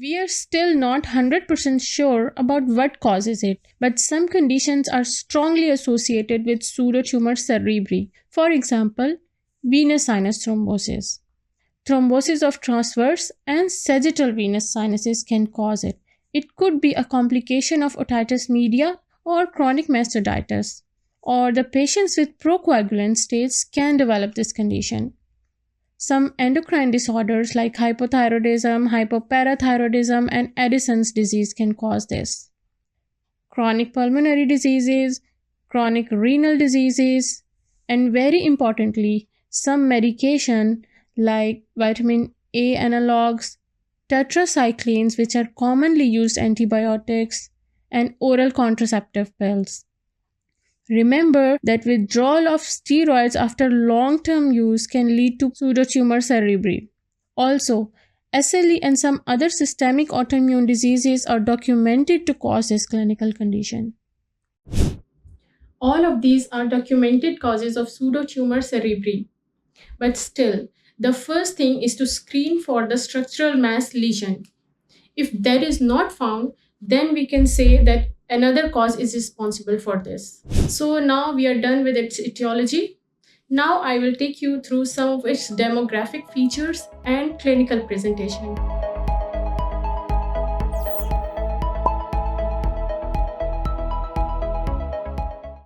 We are still not 100% sure about what causes it, but some conditions are strongly associated with pseudotumor cerebri. For example, venous sinus thrombosis. Thrombosis of transverse and sagittal venous sinuses can cause it. It could be a complication of otitis media or chronic mastocytitis, or the patients with procoagulant states can develop this condition. Some endocrine disorders like hypothyroidism, hypoparathyroidism, and Addison's disease can cause this. Chronic pulmonary diseases, chronic renal diseases, and very importantly, some medication like vitamin A analogs, tetracyclines, which are commonly used antibiotics, and oral contraceptive pills. Remember that withdrawal of steroids after long-term use can lead to pseudotumor cerebri. Also, SLE and some other systemic autoimmune diseases are documented to cause this clinical condition. All of these are documented causes of pseudotumor cerebri. But still, the first thing is to screen for the structural mass lesion. If that is not found, then we can say that another cause is responsible for this. So now we are done with its etiology. Now I will take you through some of its demographic features and clinical presentation.